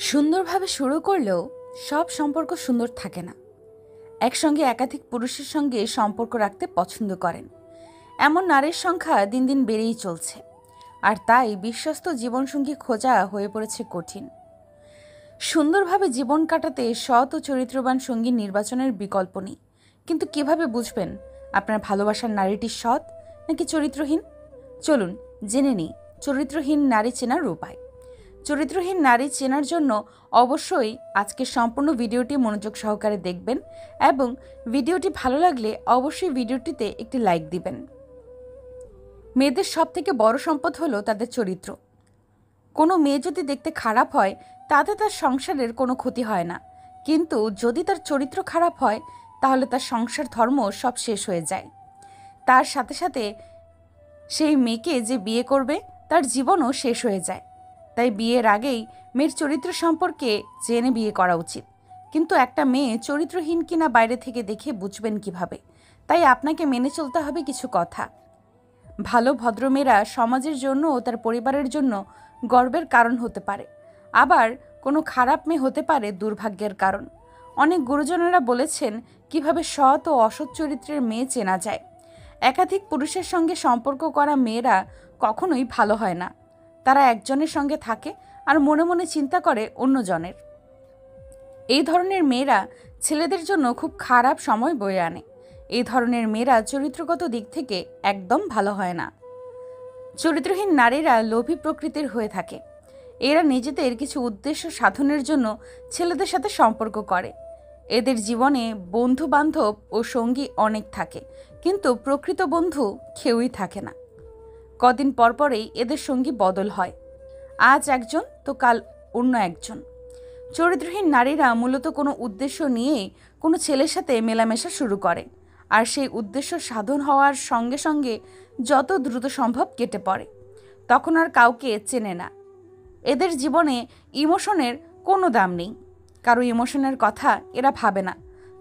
সুন্দরভাবে শুরু করলেও সব সম্পর্ক সুন্দর থাকে না। একসঙ্গে একাধিক পুরুষের সঙ্গে সম্পর্ক রাখতে পছন্দ করেন এমন নারীর সংখ্যা দিন দিন বেড়েই চলছে। আর তাই বিশ্বস্ত জীবনসঙ্গী খোঁজা হয়ে পড়েছে কঠিন। সুন্দরভাবে জীবন কাটাতে সৎ ও চরিত্রবান সঙ্গী নির্বাচনের বিকল্প নেই। কিন্তু কিভাবে বুঝবেন আপনার ভালোবাসার নারীটি সৎ নাকি চরিত্রহীন? চলুন জেনে নিই চরিত্রহীন নারী চেনার উপায়। চরিত্রহীন নারী চেনার জন্য অবশ্যই আজকের সম্পূর্ণ ভিডিওটি মনোযোগ সহকারে দেখবেন এবং ভিডিওটি ভালো লাগলে অবশ্যই ভিডিওটিতে একটি লাইক দিবেন। মেয়েদের সবথেকে বড় সম্পদ হলো তাদের চরিত্র। কোনো মেয়ে যদি দেখতে খারাপ হয় তাতে তার সংসারের কোনো ক্ষতি হয় না, কিন্তু যদি তার চরিত্র খারাপ হয় তাহলে তার সংসার ধর্ম সব শেষ হয়ে যায়। তার সাথে সাথে সেই মেয়েকে যে বিয়ে করবে তার জীবনও শেষ হয়ে যায়। তাই বিয়ের আগেই মেয়ের চরিত্র সম্পর্কে জেনে বিয়ে করা উচিত। কিন্তু একটা মেয়ে চরিত্রহীন কিনা বাইরে থেকে দেখে বুঝবেন কিভাবে? তাই আপনাকে মেনে চলতে হবে কিছু কথা। ভালো ভদ্রমেয়েরা সমাজের জন্য ও তার পরিবারের জন্য গর্বের কারণ হতে পারে, আবার কোনো খারাপ মেয়ে হতে পারে দুর্ভাগ্যের কারণ। অনেক গুরুজনেরা বলেছেন কিভাবে সৎ ও অসৎ চরিত্রের মেয়ে চেনা যায়। একাধিক পুরুষের সঙ্গে সম্পর্ক করা মেয়েরা কখনোই ভালো হয় না। তারা একজনের সঙ্গে থাকে আর মনে মনে চিন্তা করে অন্যজনের। এই ধরনের মেয়েরা ছেলেদের জন্য খুব খারাপ সময় বয়ে আনে। এই ধরনের মেয়েরা চরিত্রগত দিক থেকে একদম ভালো হয় না। চরিত্রহীন নারীরা লোভী প্রকৃতির হয়ে থাকে। এরা নিজেদের কিছু উদ্দেশ্য সাধনের জন্য ছেলেদের সাথে সম্পর্ক করে। এদের জীবনে বন্ধু বান্ধব ও সঙ্গী অনেক থাকে, কিন্তু প্রকৃত বন্ধু কেউই থাকে না। কদিন পরপরেই এদের সঙ্গী বদল হয়, আজ একজন তো কাল অন্য একজন। চরিত্রহীন নারীরা মূলত কোনো উদ্দেশ্য নিয়েই কোনো ছেলের সাথে মেলামেশা শুরু করে, আর সেই উদ্দেশ্য সাধন হওয়ার সঙ্গে সঙ্গে যত দ্রুত সম্ভব কেটে পড়ে। তখন আর কাউকে চেনে না। এদের জীবনে ইমোশনের কোনো দাম নেই, কারো ইমোশনের কথা এরা ভাবে না।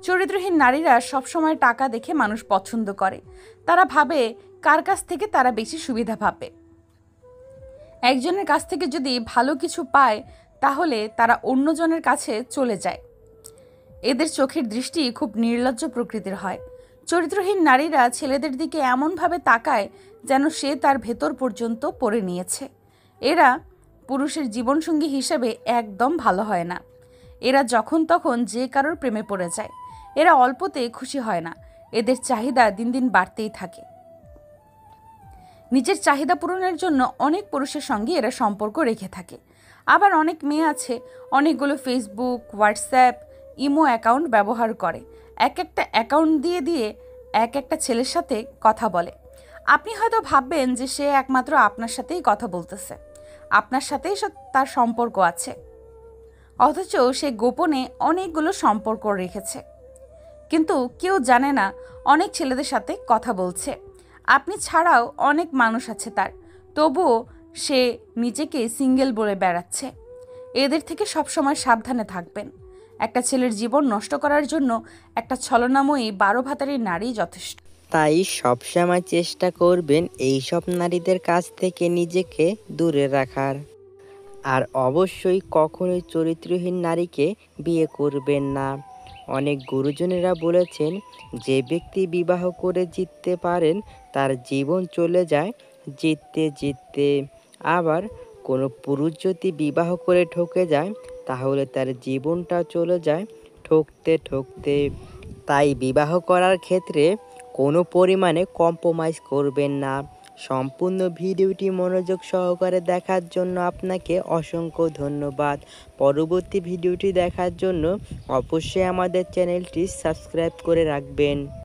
চরিত্রহীন নারীরা সবসময় টাকা দেখে মানুষ পছন্দ করে। তারা ভাবে কার কাছ থেকে তারা বেশি সুবিধা পাবে। একজনের কাছ থেকে যদি ভালো কিছু পায় তাহলে তারা অন্যজনের কাছে চলে যায়। এদের চোখের দৃষ্টি খুব নির্লজ্জ প্রকৃতির হয়। চরিত্রহীন নারীরা ছেলেদের দিকে এমনভাবে তাকায় যেন সে তার ভেতর পর্যন্ত পড়ে নিয়েছে। এরা পুরুষের জীবনসঙ্গী হিসেবে একদম ভালো হয় না। এরা যখন তখন যে কারোর প্রেমে পড়ে যায়। এরা অল্পতে খুশি হয় না। এদের চাহিদা দিন দিন বাড়তেই থাকে। নিজের চাহিদা পূরণের জন্য অনেক পুরুষের সঙ্গে এরা সম্পর্ক রেখে থাকে। আবার অনেক মেয়ে আছে অনেকগুলো ফেসবুক, হোয়াটসঅ্যাপ, ইমো অ্যাকাউন্ট ব্যবহার করে। এক একটা অ্যাকাউন্ট দিয়ে দিয়ে এক একটা ছেলের সাথে কথা বলে। আপনি হয়তো ভাববেন যে সে একমাত্র আপনার সাথেই কথা বলতেছে, আপনার সাথেই তার সম্পর্ক আছে, অথচ সে গোপনে অনেকগুলো সম্পর্ক রেখেছে। কিন্তু কেউ জানে না অনেক ছেলেদের সাথে কথা বলছে। আপনি ছাড়াও অনেক মানুষ আছে তার, তবুও সে নিজেকে সিঙ্গেল বলে বেড়াচ্ছে। এদের থেকে সবসময় সাবধানে থাকবেন। একটা ছেলের জীবন নষ্ট করার জন্য একটা ছলনাময়ী 12 ভাতারি নারী যথেষ্ট। তাই সবসময় চেষ্টা করবেন এইসব নারীদের কাছ থেকে নিজেকে দূরে রাখার। আর অবশ্যই কখনোই চরিত্রহীন নারীকে বিয়ে করবেন না। অনেক গুরুজনেরা বলেছেন যে ব্যক্তি বিবাহ করে জিততে পারেন তার জীবন চলে যায় জিততে জিততে। আবার কোনো পুরুষ যদি বিবাহ করে ঠকে যায় তাহলে তার জীবনটা চলে যায় ঠকতে ঠকতে। তাই বিবাহ করার ক্ষেত্রে কোনো পরিমাণে কম্প্রোমাইজ করবেন না। সম্পূর্ণ ভিডিওটি মনোযোগ সহকারে দেখার জন্য আপনাকে অসংখ্য ধন্যবাদ। পরবর্তী ভিডিওটি দেখার জন্য অবশ্যই আমাদের চ্যানেলটি সাবস্ক্রাইব করে রাখবেন।